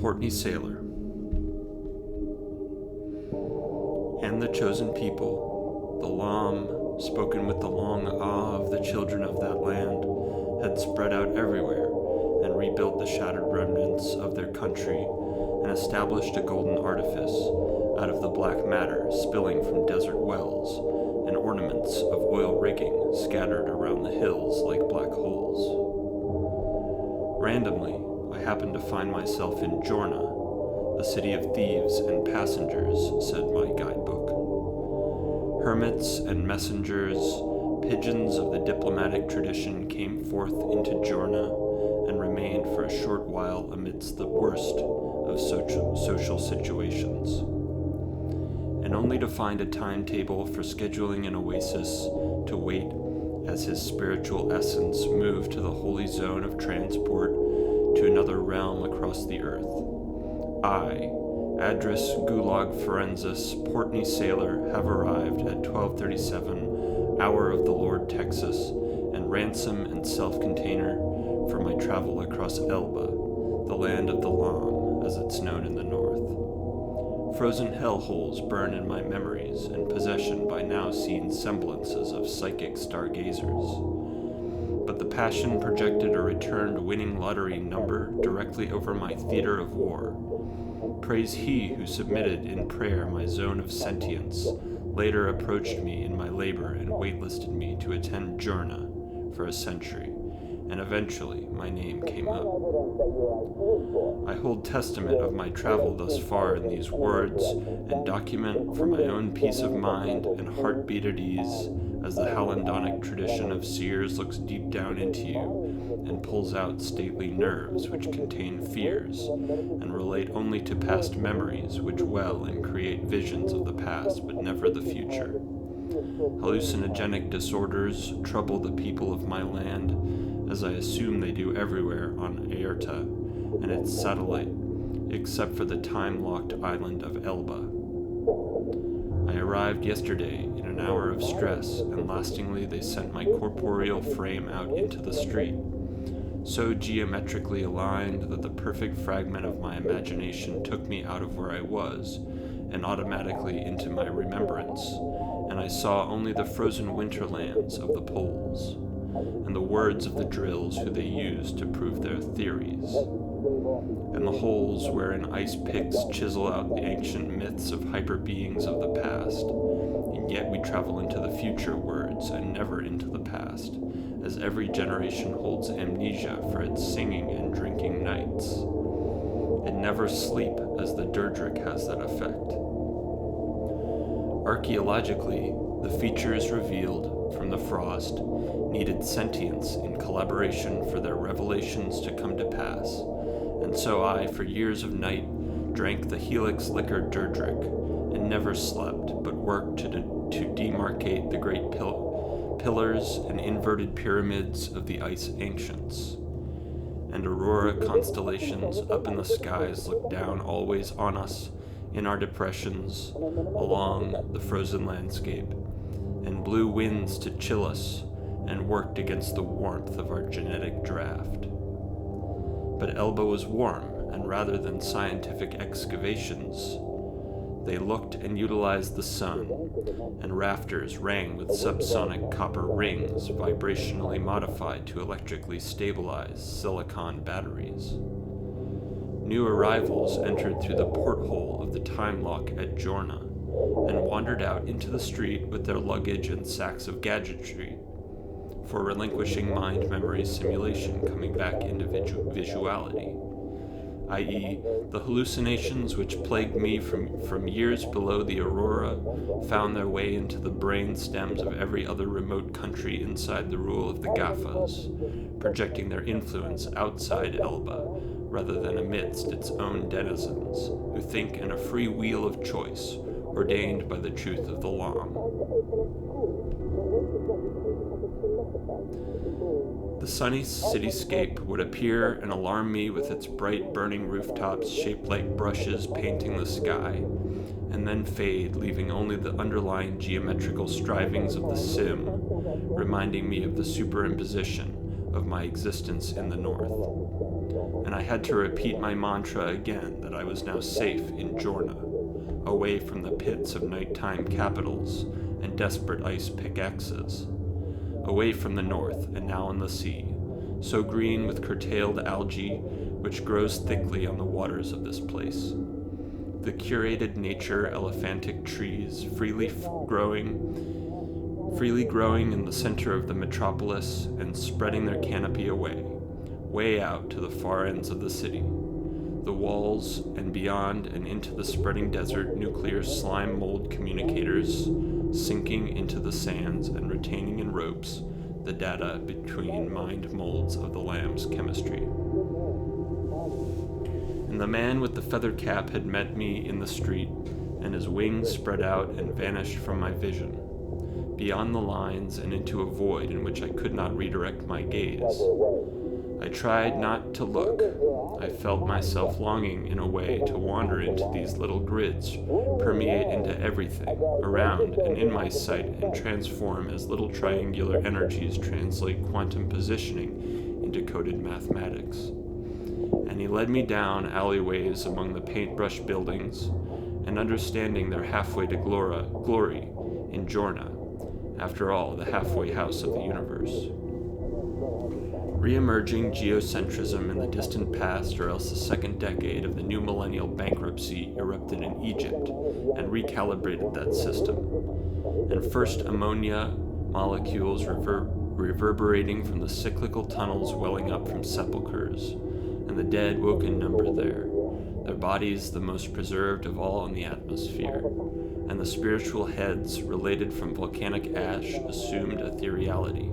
Portney Sailor. And the chosen people, the Lam, spoken with the long awe of the children of that land, had spread out everywhere and rebuilt the shattered remnants of their country and established a golden artifice out of the black matter spilling from desert wells and ornaments of oil rigging scattered around the hills like black holes. Randomly, I happened to find myself in Jorna, the city of thieves and passengers, said my guidebook. Hermits and messengers, pigeons of the diplomatic tradition came forth into Jorna and remained for a short while amidst the worst of social situations, and only to find a timetable for scheduling an oasis to wait as his spiritual essence moved to the holy zone of transport to another realm across the earth. I, Address Gulag Forensis, Portney Sailor, have arrived at 12:37, hour of the Lord Texas, and ransom and self-container for my travel across Elba, the land of the Lam, as it's known in the north. Frozen hellholes burn in my memories and possession by now seen semblances of psychic stargazers. But the passion projected a returned winning lottery number directly over my theater of war. Praise he who submitted in prayer my zone of sentience, later approached me in my labor and waitlisted me to attend Jorna for a century, and eventually my name came up. I hold testament of my travel thus far in these words, and document for my own peace of mind and heartbeat at ease, as the Hallandonic tradition of seers looks deep down into you and pulls out stately nerves which contain fears and relate only to past memories which well and create visions of the past but never the future. Hallucinogenic disorders trouble the people of my land, as I assume they do everywhere on Aerta and its satellite, except for the time-locked island of Elba. I arrived yesterday in an hour of stress, and lastingly they sent my corporeal frame out into the street, so geometrically aligned that the perfect fragment of my imagination took me out of where I was, and automatically into my remembrance, and I saw only the frozen winterlands of the poles, and the words of the drills who they used to prove their theories, and the holes wherein ice picks chisel out the ancient myths of hyper-beings of the past, and yet we travel into the future words and never into the past, as every generation holds amnesia for its singing and drinking nights, and never sleep, as the Durdrick has that effect. Archaeologically, the features revealed from the frost needed sentience in collaboration for their revelations to come to pass, and so I, for years of night, drank the helix liquor Durdrick, and never slept, but worked to demarcate the great pillars and inverted pyramids of the ice ancients. And aurora constellations up in the skies looked down always on us, in our depressions, along the frozen landscape, and blew winds to chill us, and worked against the warmth of our genetic draft. But Elba was warm, and rather than scientific excavations, they looked and utilized the sun, and rafters rang with subsonic copper rings vibrationally modified to electrically stabilize silicon batteries. New arrivals entered through the porthole of the time lock at Jorna, and wandered out into the street with their luggage and sacks of gadgetry, for relinquishing mind-memory simulation coming back into visuality, i.e., the hallucinations which plagued me from years below the aurora found their way into the brain stems of every other remote country inside the rule of the Gaffas, projecting their influence outside Elba, rather than amidst its own denizens, who think in a free wheel of choice, ordained by the truth of the Lam. The sunny cityscape would appear and alarm me with its bright burning rooftops shaped like brushes painting the sky, and then fade, leaving only the underlying geometrical strivings of the sim, reminding me of the superimposition of my existence in the north. And I had to repeat my mantra again that I was now safe in Jorna, away from the pits of nighttime capitals and desperate ice pickaxes, away from the north and now on the sea, so green with curtailed algae which grows thickly on the waters of this place. The curated nature elephantic trees freely growing in the center of the metropolis and spreading their canopy away, way out to the far ends of the city. The walls and beyond and into the spreading desert nuclear slime mold communicators sinking into the sands and retaining in ropes the data between mind molds of the lamb's chemistry. And the man with the feather cap had met me in the street, and his wings spread out and vanished from my vision, beyond the lines and into a void in which I could not redirect my gaze. I tried not to look. I felt myself longing in a way to wander into these little grids, permeate into everything, around and in my sight, and transform as little triangular energies translate quantum positioning into coded mathematics. And he led me down alleyways among the paintbrush buildings, and understanding their halfway to glory in Jorna, after all, the halfway house of the universe. Re-emerging geocentrism in the distant past, or else the second decade of the new millennial bankruptcy, erupted in Egypt and recalibrated that system. And first ammonia molecules reverberating from the cyclical tunnels welling up from sepulchres, and the dead woke in number there, their bodies the most preserved of all in the atmosphere, and the spiritual heads related from volcanic ash assumed ethereality,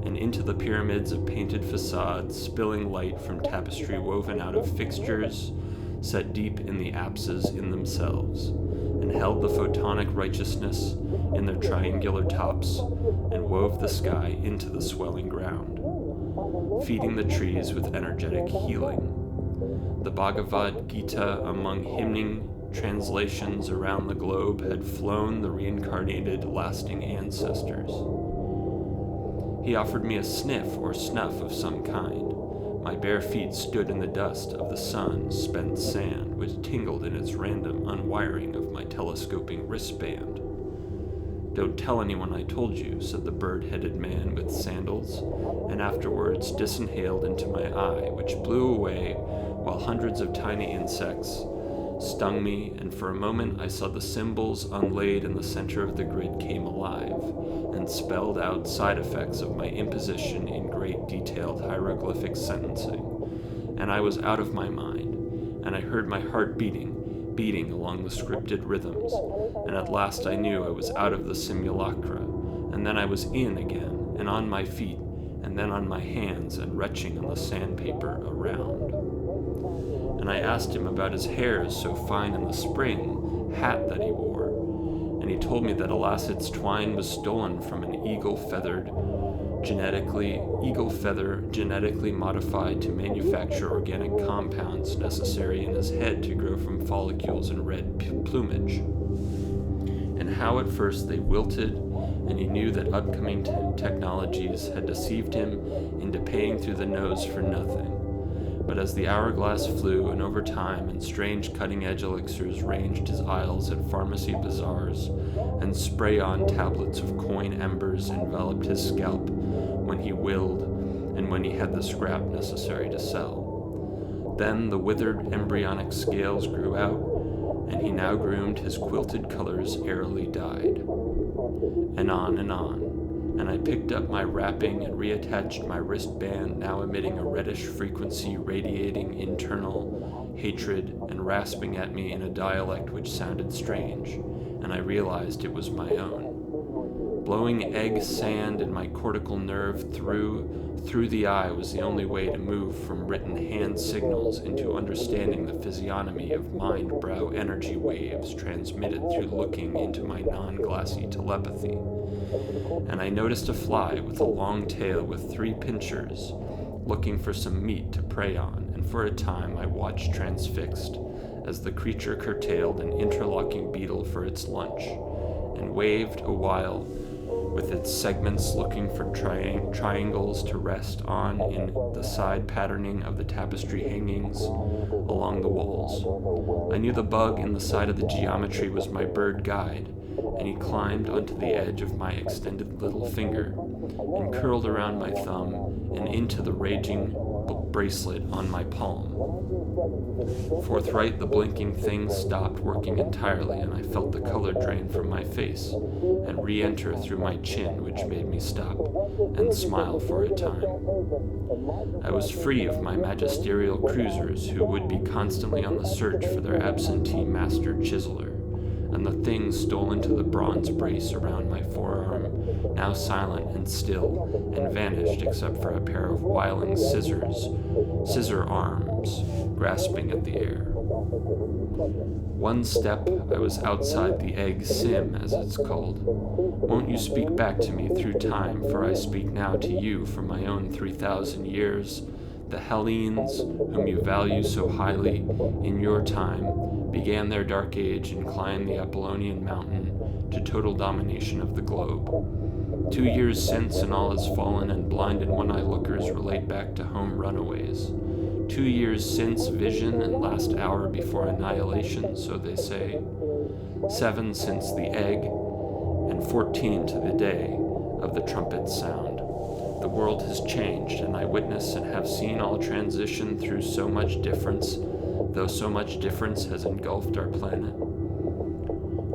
and into the pyramids of painted facades spilling light from tapestry woven out of fixtures set deep in the apses in themselves, and held the photonic righteousness in their triangular tops, and wove the sky into the swelling ground, feeding the trees with energetic healing. The Bhagavad Gita among hymning translations around the globe had flown the reincarnated lasting ancestors. He offered me a sniff or snuff of some kind. My bare feet stood in the dust of the sun-spent sand, which tingled in its random unwiring of my telescoping wristband. "Don't tell anyone I told you," said the bird-headed man with sandals, and afterwards disinhaled into my eye, which blew away while hundreds of tiny insects stung me, and for a moment I saw the symbols unlaid in the center of the grid came alive, and spelled out side effects of my imposition in great detailed hieroglyphic sentencing, and I was out of my mind, and I heard my heart beating along the scripted rhythms, and at last I knew I was out of the simulacra, and then I was in again, and on my feet, and then on my hands and retching on the sandpaper around. And I asked him about his hairs so fine in the spring, hat that he wore, and he told me that alas its twine was stolen from an eagle feather genetically modified to manufacture organic compounds necessary in his head to grow from follicles and red plumage, and how at first they wilted, and he knew that upcoming technologies had deceived him into paying through the nose for nothing. But as the hourglass flew, and over time, and strange cutting-edge elixirs ranged his aisles at pharmacy bazaars, and spray-on tablets of coin embers enveloped his scalp when he willed, and when he had the scrap necessary to sell. Then the withered embryonic scales grew out, and he now groomed his quilted colors airily dyed. And on, and I picked up my wrapping and reattached my wristband, now emitting a reddish frequency radiating internal hatred and rasping at me in a dialect which sounded strange, and I realized it was my own. Blowing egg sand in my cortical nerve through the eye was the only way to move from written hand signals into understanding the physiognomy of mind-brow energy waves transmitted through looking into my non-glassy telepathy. And I noticed a fly with a long tail with 3 pincers, looking for some meat to prey on, and for a time I watched transfixed as the creature curtailed an interlocking beetle for its lunch, and waved a while with its segments looking for triangles to rest on in the side patterning of the tapestry hangings along the walls. I knew the bug in the side of the geometry was my bird guide, and he climbed onto the edge of my extended little finger and curled around my thumb and into the raging bracelet on my palm. Forthright, the blinking thing stopped working entirely, and I felt the color drain from my face and re-enter through my chin, which made me stop and smile for a time. I was free of my magisterial cruisers, who would be constantly on the search for their absentee master chiseler, and the thing stole into the bronze brace around my forearm, now silent and still, and vanished except for a pair of whiling scissor arms, grasping at the air. One step, I was outside the egg sim, as it's called. Won't you speak back to me through time, for I speak now to you for my own 3,000 years. The Hellenes, whom you value so highly, in your time, began their dark age and climbed the Apollonian mountain to total domination of the globe. 2 years since, and all has fallen, and blind and one-eye lookers relate back to home runaways. 2 years since vision, and last hour before annihilation, so they say. 7 since the egg, and 14 to the day of the trumpet's sound. The world has changed, and I witness and have seen all transition through so much difference, though so much difference has engulfed our planet.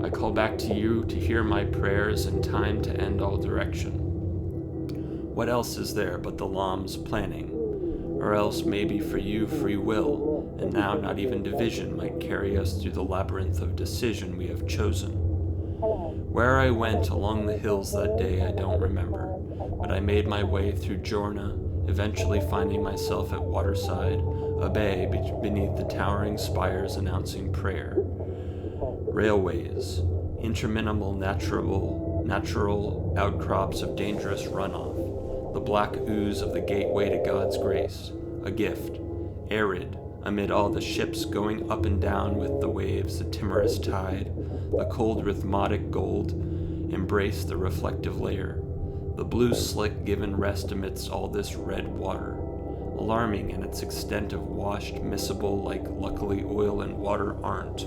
I call back to you to hear my prayers and time to end all direction. What else is there but the Lamb's planning? Or else maybe for you free will, and now not even division might carry us through the labyrinth of decision we have chosen. Where I went along the hills that day I don't remember, but I made my way through Giorna, eventually finding myself at Waterside, a bay beneath the towering spires announcing prayer. Railways, interminable natural outcrops of dangerous runoff, the black ooze of the gateway to God's grace, a gift, arid, amid all the ships going up and down with the waves, the timorous tide, the cold rhythmic gold embrace the reflective layer, the blue slick given rest amidst all this red water, alarming in its extent of washed, missable like luckily oil and water aren't.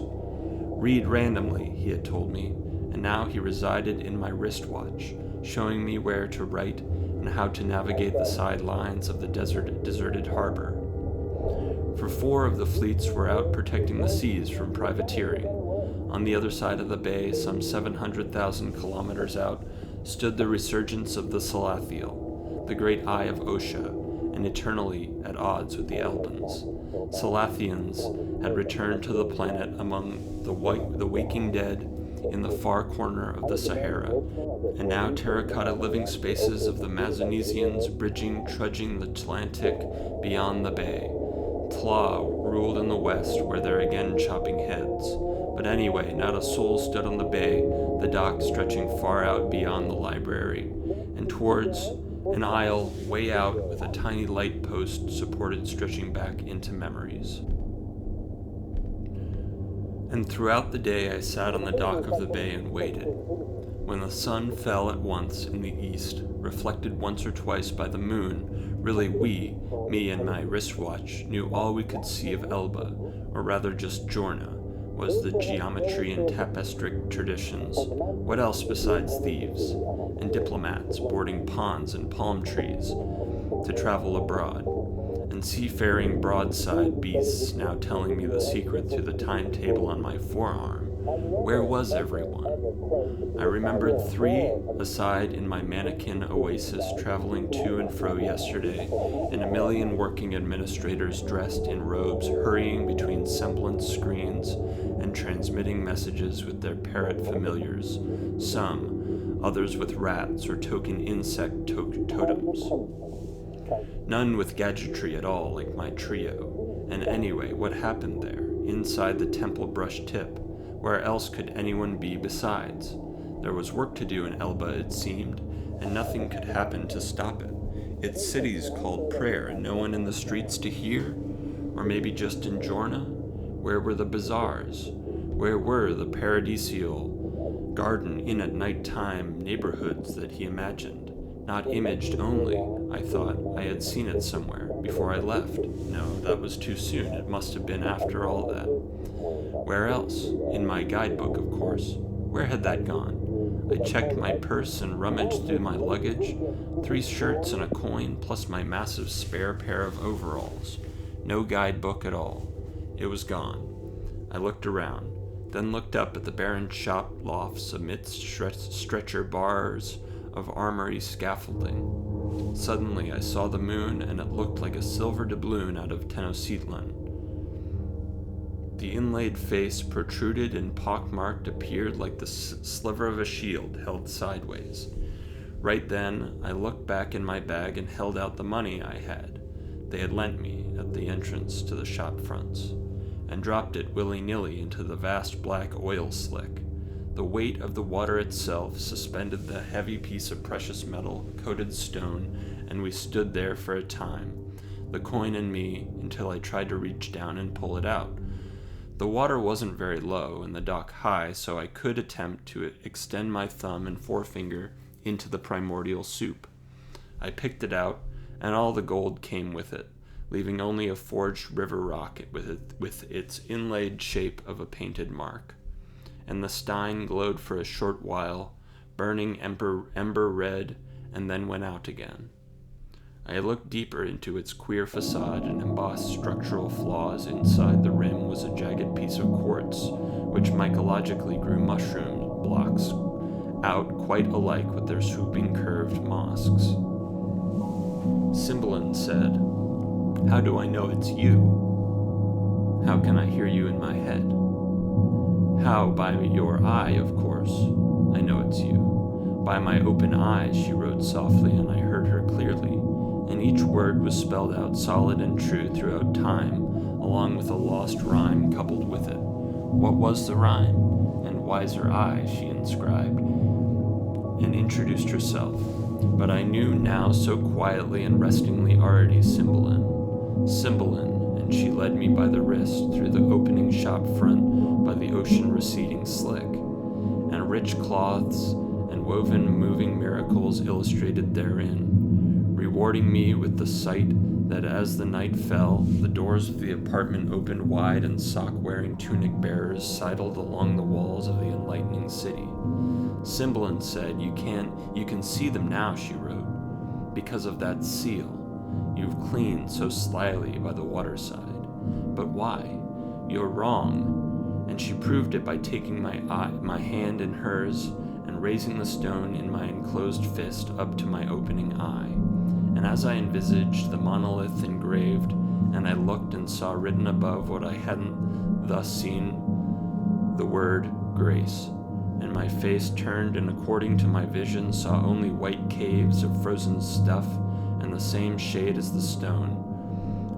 Read randomly, he had told me, and now he resided in my wristwatch, showing me where to write and how to navigate the sidelines of the deserted harbor. For 4 of the fleets were out protecting the seas from privateering. On the other side of the bay, some 700,000 kilometers out, stood the resurgence of the Salathiel, the great eye of Osha, and eternally at odds with the Albans. Salathians had returned to the planet among the waking dead in the far corner of the Sahara, and now terracotta living spaces of the Mazonesians trudging the Atlantic beyond the bay. Tla ruled in the west, where they're again chopping heads. But anyway, not a soul stood on the bay, the dock stretching far out beyond the library, and towards an aisle way out with a tiny light post supported stretching back into memories. And throughout the day I sat on the dock of the bay and waited. When the sun fell at once in the east, reflected once or twice by the moon, really me and my wristwatch, knew all we could see of Elba, or rather just Giorna, was the geometry and tapestric traditions. What else besides thieves and diplomats boarding ponds and palm trees to travel abroad, and seafaring broadside beasts now telling me the secret through the timetable on my forearm? Where was everyone? I remembered 3 aside in my mannequin oasis traveling to and fro yesterday, and a million working administrators dressed in robes hurrying between semblance screens and transmitting messages with their parrot familiars, some, others with rats or token insect totems. None with gadgetry at all like my trio. And anyway, what happened there, inside the temple brush tip? Where else could anyone be besides? There was work to do in Elba, it seemed, and nothing could happen to stop it. Its cities called prayer, and no one in the streets to hear? Or maybe just in Giorna? Where were the bazaars? Where were the paradisial garden in at night-time neighborhoods that he imagined. Not imaged only, I thought. I had seen it somewhere, before I left. No, that was too soon. It must have been after all that. Where else? In my guidebook, of course. Where had that gone? I checked my purse and rummaged through my luggage. 3 shirts and a coin, plus my massive spare pair of overalls. No guidebook at all. It was gone. I looked around, then looked up at the barren shop lofts amidst stretcher bars of armory scaffolding. Suddenly I saw the moon, and it looked like a silver doubloon out of Tenochtitlan. The inlaid face, protruded and pockmarked, appeared like the sliver of a shield held sideways. Right then, I looked back in my bag and held out the money I had. They had lent me at the entrance to the shop fronts, and dropped it willy-nilly into the vast black oil slick. The weight of the water itself suspended the heavy piece of precious metal, coated stone, and we stood there for a time, the coin and me, until I tried to reach down and pull it out. The water wasn't very low and the dock high, so I could attempt to extend my thumb and forefinger into the primordial soup. I picked it out, and all the gold came with it, leaving only a forged river rock with its inlaid shape of a painted mark. And the stein glowed for a short while, burning ember red, and then went out again. I looked deeper into its queer facade and embossed structural flaws. Inside the rim was a jagged piece of quartz, which mycologically grew mushroom blocks out quite alike with their swooping curved mosques. Cymbeline said, "How do I know it's you? How can I hear you in my head?" "How? By your eye, of course. I know it's you. By my open eyes," she wrote softly, and I heard her clearly, and each word was spelled out solid and true throughout time, along with a lost rhyme coupled with it. What was the rhyme? "And wiser I," she inscribed, and introduced herself. But I knew now so quietly and restingly already Cymbeline, and she led me by the wrist through the opening shop front by the ocean receding slick, and rich cloths and woven moving miracles illustrated therein, rewarding me with the sight that as the night fell, the doors of the apartment opened wide and sock-wearing tunic-bearers sidled along the walls of the enlightening city. Cymbeline said, You can see them now," she wrote, "because of that seal. You've cleaned so slyly by the waterside. But why? You're wrong." And she proved it by taking my hand in hers and raising the stone in my enclosed fist up to my opening eye. And as I envisaged the monolith engraved, and I looked and saw written above what I hadn't thus seen, the word grace, and my face turned and according to my vision saw only white caves of frozen stuff and the same shade as the stone.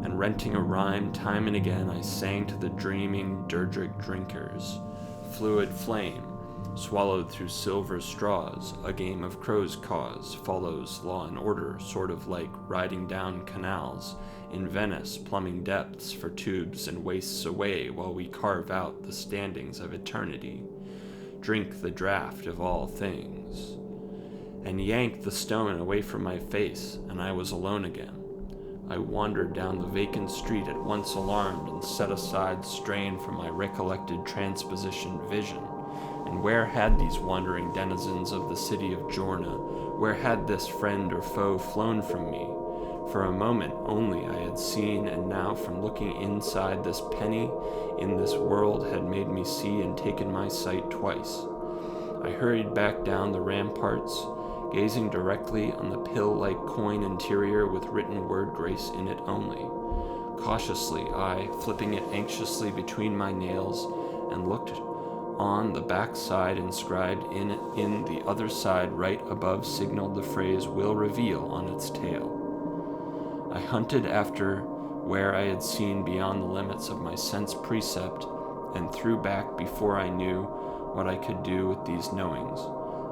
And renting a rhyme time and again, I sang to the dreaming dirgic drinkers. Fluid flame, swallowed through silver straws, a game of crow's cause follows law and order, sort of like riding down canals in Venice, plumbing depths for tubes and wastes away while we carve out the standings of eternity. Drink the draught of all things. And yanked the stone away from my face, and I was alone again. I wandered down the vacant street, at once alarmed and set aside strain from my recollected transposition vision. And where had these wandering denizens of the city of Jorna, where had this friend or foe flown from me? For a moment only I had seen, and now from looking inside this penny in this world had made me see and taken my sight twice. I hurried back down the ramparts, gazing directly on the pill-like coin interior with written word grace in it only. Cautiously I, flipping it anxiously between my nails, and looked on the back side inscribed in the other side right above signaled the phrase "will reveal" on its tail. I hunted after where I had seen beyond the limits of my sense precept, and threw back before I knew what I could do with these knowings.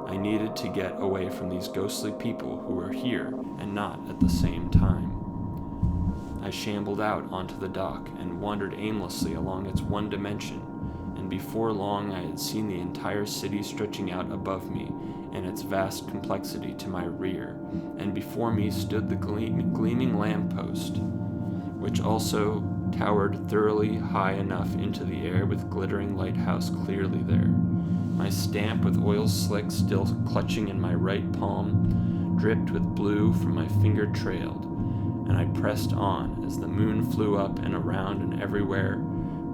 I needed to get away from these ghostly people who were here and not at the same time. I shambled out onto the dock and wandered aimlessly along its one dimension, and before long I had seen the entire city stretching out above me in its vast complexity to my rear, and before me stood the gleaming lamppost, which also towered thoroughly high enough into the air with glittering lighthouse clearly there. My stamp with oil slick still clutching in my right palm, dripped with blue from my finger trailed, and I pressed on as the moon flew up and around and everywhere,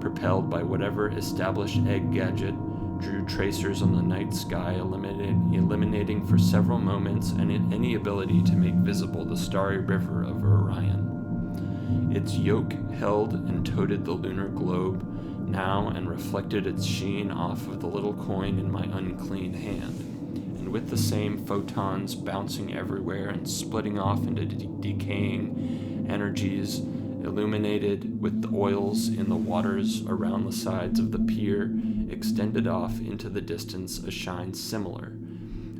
propelled by whatever established egg gadget drew tracers on the night sky, eliminating for several moments any ability to make visible the starry river of Orion. Its yoke held and toted the lunar globe now and reflected its sheen off of the little coin in my unclean hand, and with the same photons bouncing everywhere and splitting off into decaying energies, illuminated with the oils in the waters around the sides of the pier, extended off into the distance a shine similar,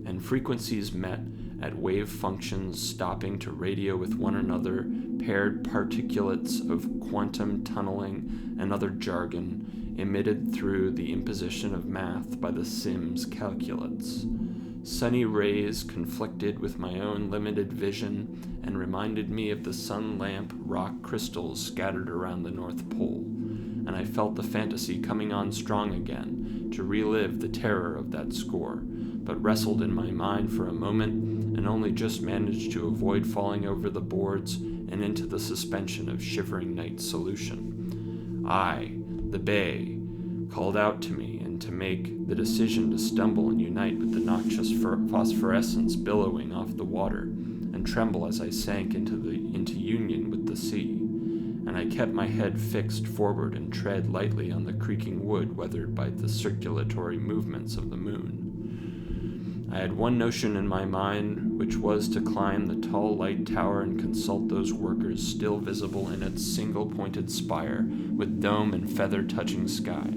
and frequencies met at wave functions stopping to radio with one another, paired particulates of quantum tunneling and other jargon emitted through the imposition of math by the Sims calculates. Sunny rays conflicted with my own limited vision and reminded me of the sun lamp rock crystals scattered around the North Pole, and I felt the fantasy coming on strong again to relive the terror of that score, but wrestled in my mind for a moment and only just managed to avoid falling over the boards and into the suspension of shivering night solution. I, the bay, called out to me and to make the decision to stumble and unite with the noxious phosphorescence billowing off the water and tremble as I sank into union with the sea, and I kept my head fixed forward and tread lightly on the creaking wood weathered by the circulatory movements of the moon. I had one notion in my mind, which was to climb the tall light tower and consult those workers still visible in its single-pointed spire with dome and feather-touching sky.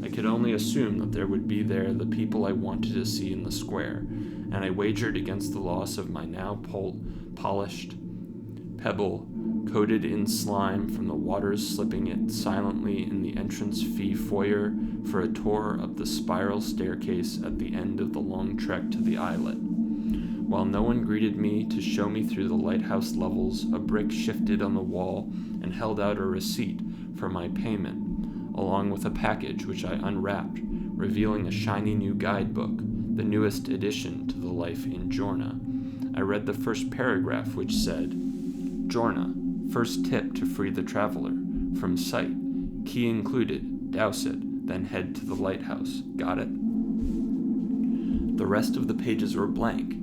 I could only assume that there would be there the people I wanted to see in the square, and I wagered against the loss of my now polished pebble coated in slime from the waters slipping it silently in the entrance fee foyer for a tour up the spiral staircase at the end of the long trek to the islet. While no one greeted me to show me through the lighthouse levels, a brick shifted on the wall and held out a receipt for my payment, along with a package which I unwrapped, revealing a shiny new guidebook, the newest addition to the life in Jorna. I read the first paragraph, which said, "Jorna, first tip to free the traveler. From sight. Key included. Douse it, then head to the lighthouse. Got it?" The rest of the pages were blank,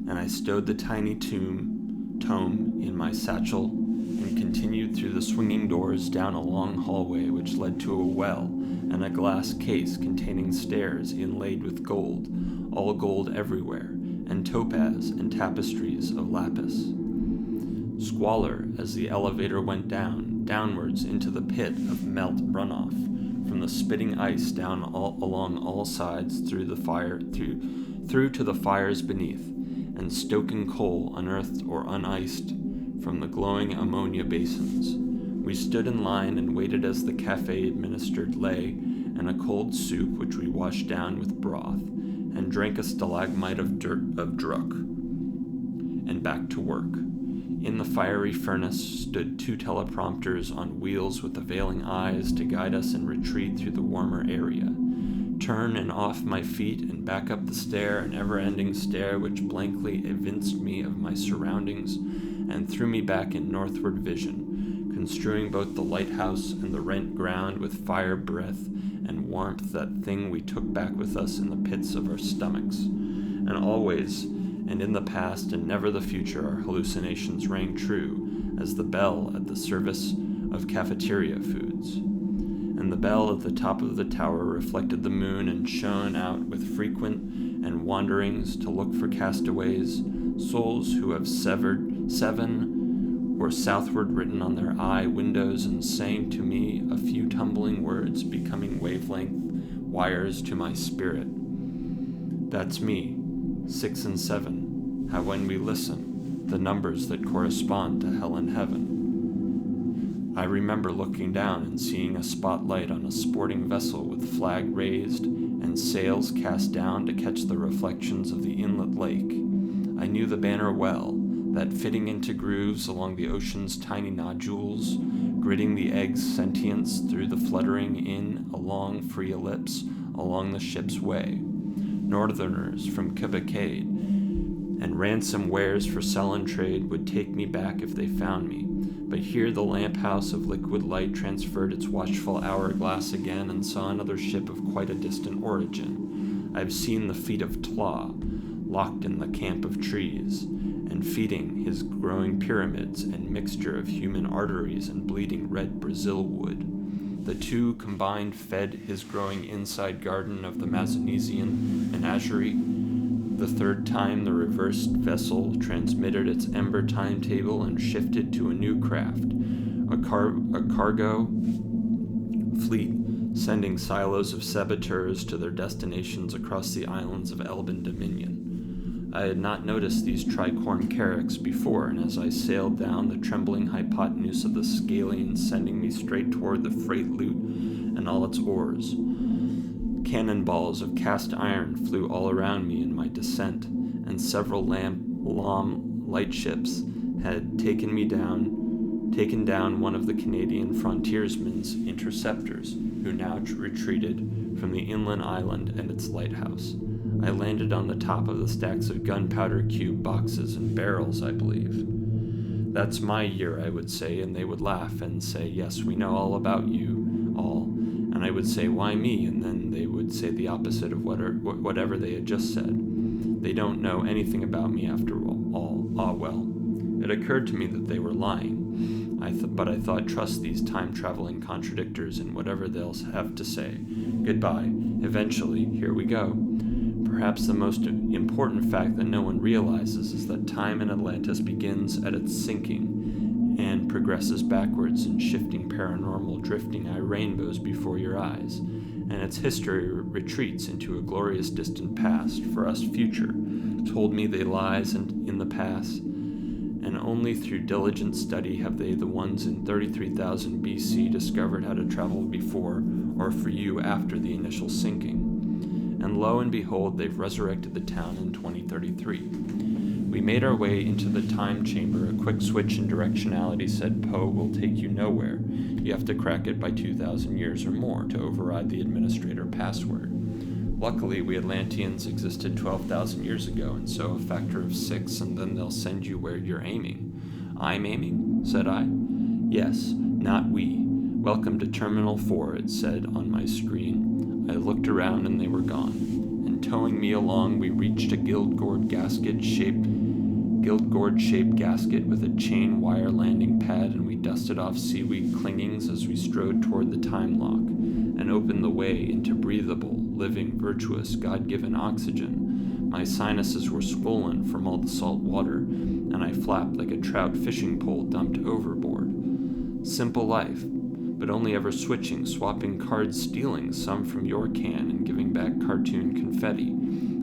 and I stowed the tiny tome in my satchel and continued through the swinging doors down a long hallway which led to a well and a glass case containing stairs inlaid with gold, all gold everywhere, and topaz and tapestries of lapis. Squalor as the elevator went downwards into the pit of melt runoff from the spitting ice down along all sides through to the fires beneath, and stoking coal unearthed or uniced from the glowing ammonia basins. We stood in line and waited as the cafe administered lay and a cold soup which we washed down with broth, and drank a stalagmite of druck, and back to work. In the fiery furnace stood 2 teleprompters on wheels with availing eyes to guide us in retreat through the warmer area. Turn and off my feet and back up the stair, an ever-ending stair which blankly evinced me of my surroundings and threw me back in northward vision, construing both the lighthouse and the rent ground with fire breath and warmth, that thing we took back with us in the pits of our stomachs. And always, and in the past and never the future, our hallucinations rang true as the bell at the service of cafeteria foods. And the bell at the top of the tower reflected the moon and shone out with frequent and wanderings to look for castaways, souls who have seven or southward written on their eye windows and saying to me a few tumbling words becoming wavelength wires to my spirit. That's me. 6 and 7, how when we listen, the numbers that correspond to hell and heaven. I remember looking down and seeing a spotlight on a sporting vessel with flag raised and sails cast down to catch the reflections of the inlet lake. I knew the banner well, that fitting into grooves along the ocean's tiny nodules, gritting the egg's sentience through the fluttering in a long free ellipse along the ship's way. Northerners from Quebec and ransom wares for sell trade would take me back if they found me, but here the lamp house of liquid light transferred its watchful hourglass again and saw another ship of quite a distant origin. I have seen the feet of Tlaw, locked in the camp of trees, and feeding his growing pyramids and mixture of human arteries and bleeding red Brazil wood. The two combined fed his growing inside garden of the Mazanesian menagerie. The third time the reversed vessel transmitted its ember timetable and shifted to a new craft, a cargo fleet, sending silos of saboteurs to their destinations across the islands of Elban Dominion. I had not noticed these tricorn carracks before, and as I sailed down the trembling hypotenuse of the scalene sending me straight toward the freight loot and all its oars, cannonballs of cast iron flew all around me in my descent, and several LAM lightships had taken down one of the Canadian frontiersmen's interceptors, who now retreated from the inland island and its lighthouse. I landed on the top of the stacks of gunpowder cube boxes and barrels, I believe. That's my year, I would say, and they would laugh and say, yes, we know all about you, all. And I would say, why me? And then they would say the opposite of whatever they had just said. They don't know anything about me after all. Ah, well. It occurred to me that they were lying. But I thought, trust these time-traveling contradictors in whatever they'll have to say. Goodbye. Eventually, here we go. Perhaps the most important fact that no one realizes is that time in Atlantis begins at its sinking and progresses backwards in shifting paranormal drifting eye rainbows before your eyes, and its history retreats into a glorious distant past, for us future, told me they lies in the past, and only through diligent study have they, the ones in 33,000 BC, discovered how to travel before, or for you after the initial sinking. And lo and behold, they've resurrected the town in 2033. We made our way into the time chamber. A quick switch in directionality said Poe will take you nowhere. You have to crack it by 2,000 years or more to override the administrator password. Luckily, we Atlanteans existed 12,000 years ago, and so a factor of 6, and then they'll send you where you're aiming. I'm aiming? Said I. Yes, not we. Welcome to Terminal 4, it said on my screen. I looked around and they were gone. And towing me along, we reached a gilt-gourd shaped gasket with a chain wire landing pad, and we dusted off seaweed clingings as we strode toward the time lock and opened the way into breathable, living, virtuous, God-given oxygen. My sinuses were swollen from all the salt water, and I flapped like a trout fishing pole dumped overboard. Simple life, but only ever switching, swapping cards, stealing some from your can and giving back cartoon confetti.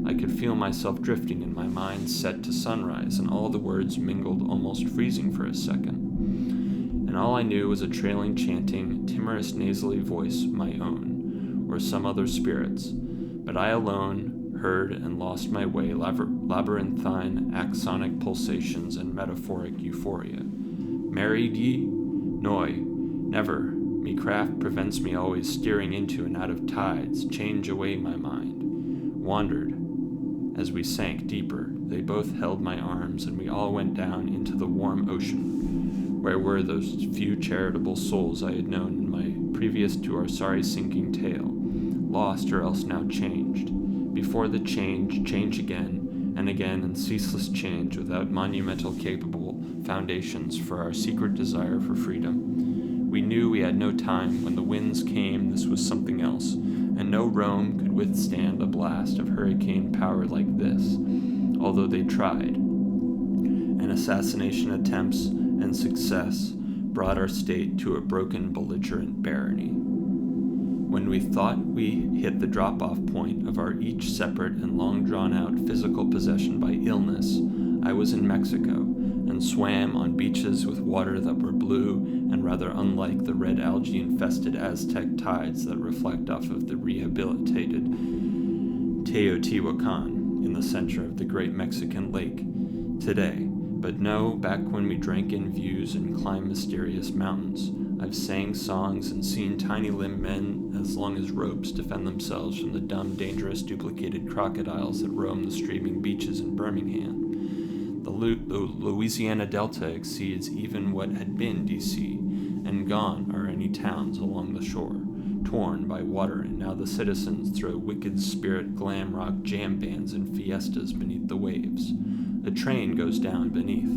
I could feel myself drifting in my mind set to sunrise, and all the words mingled, almost freezing for a second. And all I knew was a trailing, chanting, timorous, nasally voice, my own, or some other spirit's. But I alone heard and lost my way, labyrinthine, axonic pulsations and metaphoric euphoria. Married ye? Noi, never. Me craft prevents me always steering into and out of tides, change away my mind. Wandered. As we sank deeper, they both held my arms, and we all went down into the warm ocean. Where were those few charitable souls I had known in my previous to our sorry sinking tale? Lost or else now changed. Before the change again, and ceaseless change without monumental capable foundations for our secret desire for freedom. We knew we had no time. When the winds came, this was something else, and no Rome could withstand a blast of hurricane power like this, although they tried. And assassination attempts and success brought our state to a broken, belligerent barony. When we thought we hit the drop-off point of our each separate and long-drawn-out physical possession by illness, I was in Mexico and swam on beaches with water that were blue and and rather unlike the red algae-infested Aztec tides that reflect off of the rehabilitated Teotihuacan in the center of the Great Mexican Lake today. But no, back when we drank in views and climbed mysterious mountains, I've sang songs and seen tiny-limbed men as long as ropes defend themselves from the dumb, dangerous, duplicated crocodiles that roam the streaming beaches in Birmingham. The Louisiana Delta exceeds even what had been D.C., and gone are any towns along the shore, torn by water, and now the citizens throw wicked spirit glam rock jam bands and fiestas beneath the waves. A train goes down beneath.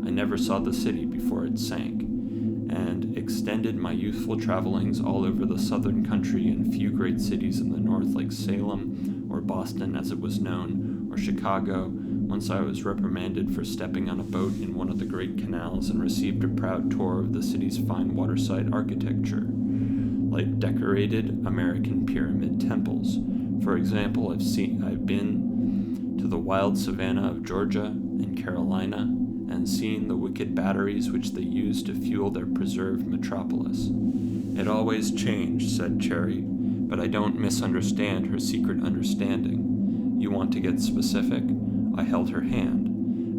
I never saw the city before it sank, and extended my youthful travelings all over the southern country and few great cities in the north like Salem, or Boston as it was known, or Chicago. Once I was reprimanded for stepping on a boat in one of the great canals and received a proud tour of the city's fine waterside architecture, like decorated American pyramid temples. For example, I've been to the wild savanna of Georgia and Carolina, and seen the wicked batteries which they use to fuel their preserved metropolis. It always changed, said Cherry, but I don't misunderstand her secret understanding. You want to get specific? I held her hand,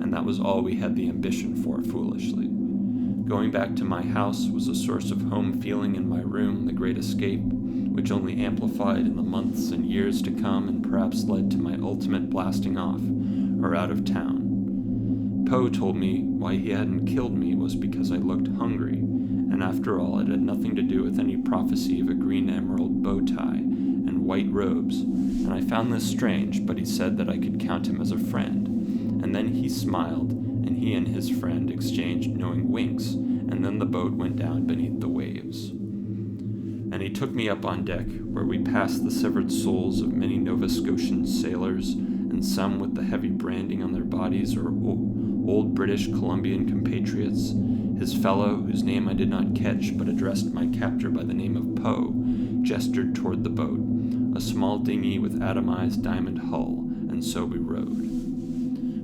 and that was all we had the ambition for, foolishly. Going back to my house was a source of home feeling in my room, the great escape, which only amplified in the months and years to come and perhaps led to my ultimate blasting off, or out of town. Poe told me why he hadn't killed me was because I looked hungry, and after all it had nothing to do with any prophecy of a green emerald bow tie and white robes, and I found this strange, but he said that I could count him as a friend. And then he smiled, and he and his friend exchanged knowing winks, and then the boat went down beneath the waves. And he took me up on deck, where we passed the severed souls of many Nova Scotian sailors, and some with the heavy branding on their bodies, or old British Columbian compatriots. His fellow, whose name I did not catch, but addressed my captor by the name of Poe, gestured toward the boat, a small dinghy with atomized diamond hull, and so we rowed.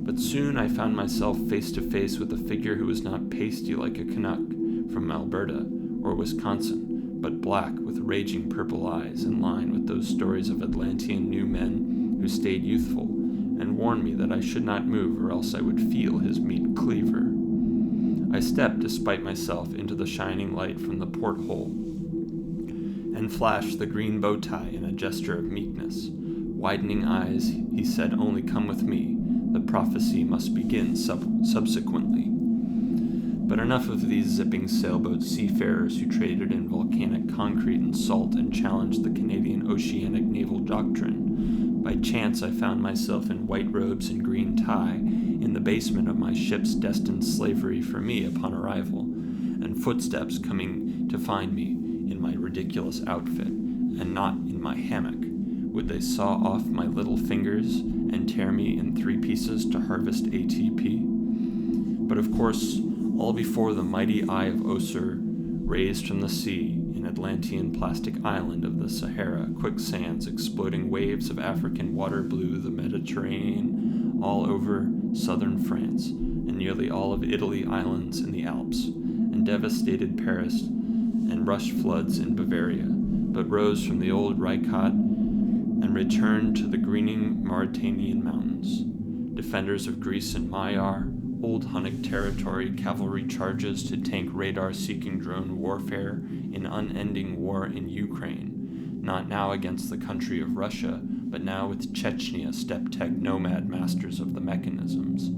But soon I found myself face to face with a figure who was not pasty like a Canuck from Alberta or Wisconsin, but black with raging purple eyes, in line with those stories of Atlantean new men who stayed youthful, and warned me that I should not move or else I would feel his meat cleaver. I stepped, despite myself, into the shining light from the porthole, and flashed the green bow tie in a gesture of meekness. Widening eyes, he said, "Only come with me. The prophecy must begin subsequently." But enough of these zipping sailboat seafarers who traded in volcanic concrete and salt and challenged the Canadian oceanic naval doctrine. By chance I found myself in white robes and green tie in the basement of my ship's destined slavery for me upon arrival, and footsteps coming to find me in my ridiculous outfit, and not in my hammock. Would they saw off my little fingers and tear me in 3 pieces to harvest ATP? But of course, all before the mighty eye of Osir, raised from the sea in Atlantean plastic island of the Sahara, quicksands, exploding waves of African water blew the Mediterranean all over southern France, and nearly all of Italy islands in the Alps, and devastated Paris, and rushed floods in Bavaria, but rose from the old Reichsstadt and returned to the greening Mauritanian mountains. Defenders of Greece and Magyar, old Hunnic territory, cavalry charges to tank radar-seeking drone warfare in unending war in Ukraine, not now against the country of Russia, but now with Chechnya step-tech nomad masters of the mechanisms,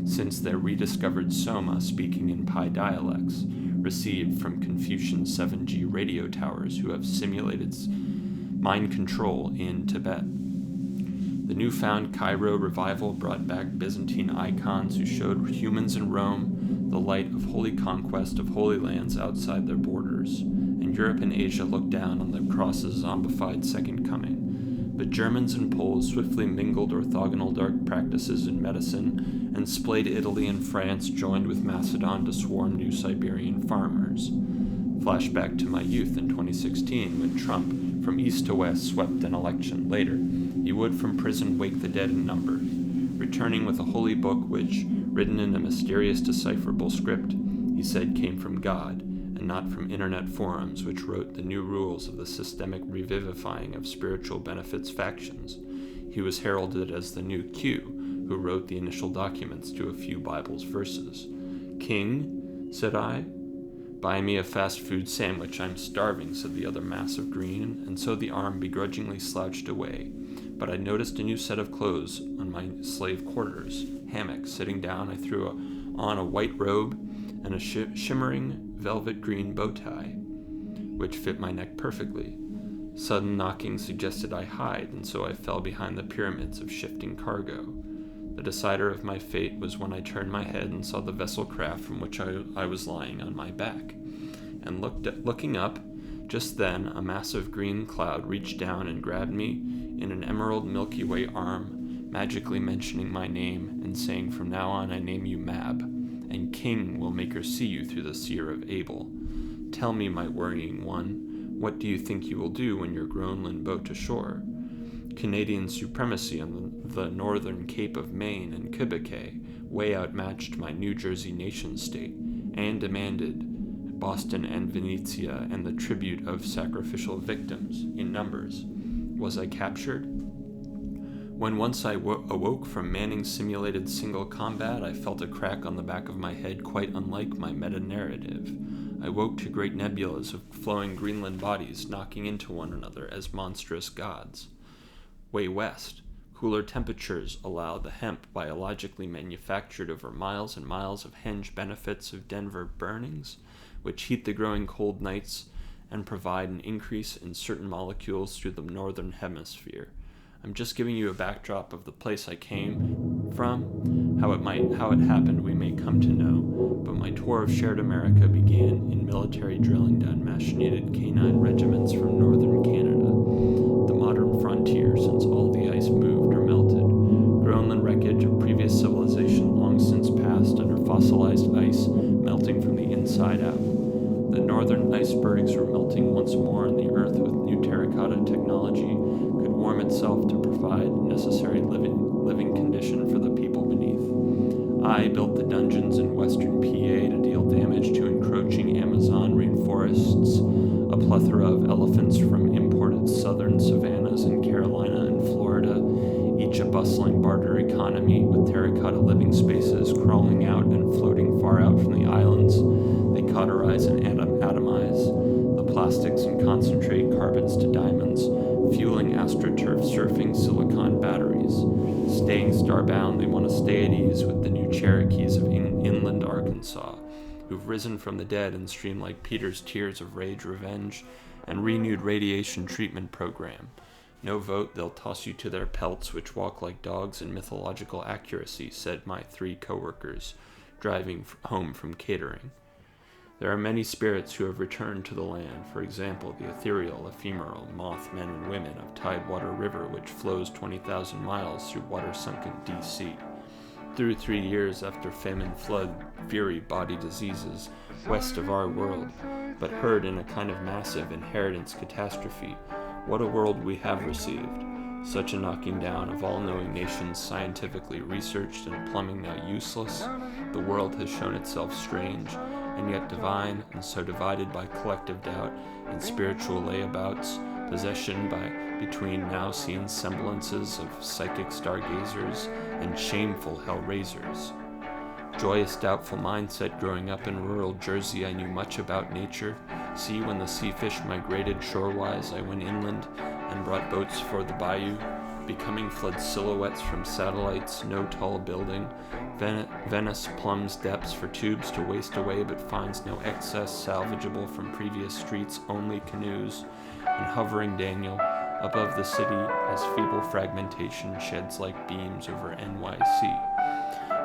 since their rediscovered Soma speaking in Pi dialects, received from Confucian 7G radio towers who have simulated mind control in Tibet. The newfound Cairo revival brought back Byzantine icons who showed humans in Rome the light of holy conquest of holy lands outside their borders, and Europe and Asia looked down on the cross's zombified second coming. But Germans and Poles swiftly mingled orthogonal dark practices in medicine, and splayed Italy and France joined with Macedon to swarm new Siberian farmers. Flashback to my youth in 2016 when Trump, from east to west, swept an election. Later, he would from prison wake the dead in number, returning with a holy book which, written in a mysterious decipherable script, he said came from God, and not from internet forums which wrote the new rules of the systemic revivifying of spiritual benefits factions. He was heralded as the new Q, who wrote the initial documents to a few Bible's verses. "King," said I. "Buy me a fast food sandwich, I'm starving," said the other mass of green, and so the arm begrudgingly slouched away. But I noticed a new set of clothes on my slave quarters hammock. Sitting down, I threw on a white robe and a shimmering velvet green bow tie, which fit my neck perfectly. Sudden knocking suggested I hide, and so I fell behind the pyramids of shifting cargo. The decider of my fate was when I turned my head and saw the vessel craft from which I was lying on my back. And looking up, just then a massive green cloud reached down and grabbed me in an emerald Milky Way arm, magically mentioning my name and saying, "From now on I name you Mab, and King will make her see you through the seer of Abel. Tell me, my worrying one, what do you think you will do when your Groenland boat to shore? Canadian supremacy on the northern Cape of Maine and Quebec way outmatched my New Jersey nation-state, and demanded Boston and Venetia and the tribute of sacrificial victims in numbers. Was I captured? When once I awoke from manning simulated single combat, I felt a crack on the back of my head quite unlike my meta-narrative. I woke to great nebulas of flowing Greenland bodies knocking into one another as monstrous gods. Way west, cooler temperatures allow the hemp biologically manufactured over miles and miles of henge benefits of Denver burnings, which heat the growing cold nights and provide an increase in certain molecules through the northern hemisphere. I'm just giving you a backdrop of the place I came from. How it happened we may come to know, but my tour of shared America began in military drilling down machinated canine regiments from northern Canada, the modern frontier since all the ice moved or melted. Groenland wreckage of previous civilization long since passed under fossilized ice melting from the inside out. The northern icebergs were melting once more, and the earth with new terracotta technology could warm itself to provide necessary living condition for the people beneath. I built the dungeons in western PA to deal damage to encroaching Amazon rainforests, a plethora of elephants from imported southern savannas in Carolina and Florida, each a bustling barter economy with terracotta living spaces crawling out and floating far out from the islands. They cauterize and atomize the plastics and concentrate carbons to diamonds, fueling astroturf surfing silicon batteries. Staying starbound, they want to stay at ease with the new Cherokees of inland Arkansas, who've risen from the dead and stream like Peter's tears of rage revenge and renewed radiation treatment program. No vote, they'll toss you to their pelts, which walk like dogs in mythological accuracy, said my 3 coworkers, driving home from catering. There are many spirits who have returned to the land, for example, the ethereal, ephemeral moth men and women of Tidewater River, which flows 20,000 miles through water-sunken D.C. Through 3 years after famine, flood, fury, body diseases, west of our world, but heard in a kind of massive inheritance catastrophe. What a world we have received. Such a knocking down of all-knowing nations scientifically researched and plumbing now useless. The world has shown itself strange, and yet divine, and so divided by collective doubt and spiritual layabouts, possession between now seen semblances of psychic stargazers and shameful hell-raisers. Joyous, doubtful mindset growing up in rural Jersey, I knew much about nature. See, when the sea fish migrated shorewise, I went inland and brought boats for the bayou, becoming flood silhouettes from satellites, no tall building. Venice plumbs depths for tubes to waste away, but finds no excess salvageable from previous streets, only canoes. And hovering Daniel, above the city, as feeble fragmentation sheds like beams over NYC.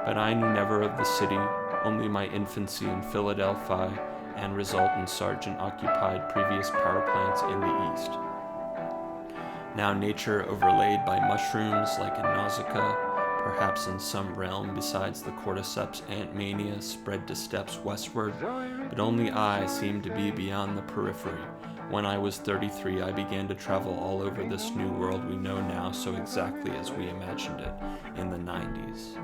But I knew never of the city, only my infancy in Philadelphia and resultant sergeant-occupied previous power plants in the east. Now nature overlaid by mushrooms like in Nausicaa, perhaps in some realm besides the cordyceps ant mania spread to steppes westward, but only I seemed to be beyond the periphery. When I was 33, I began to travel all over this new world we know now so exactly as we imagined it in the 90s.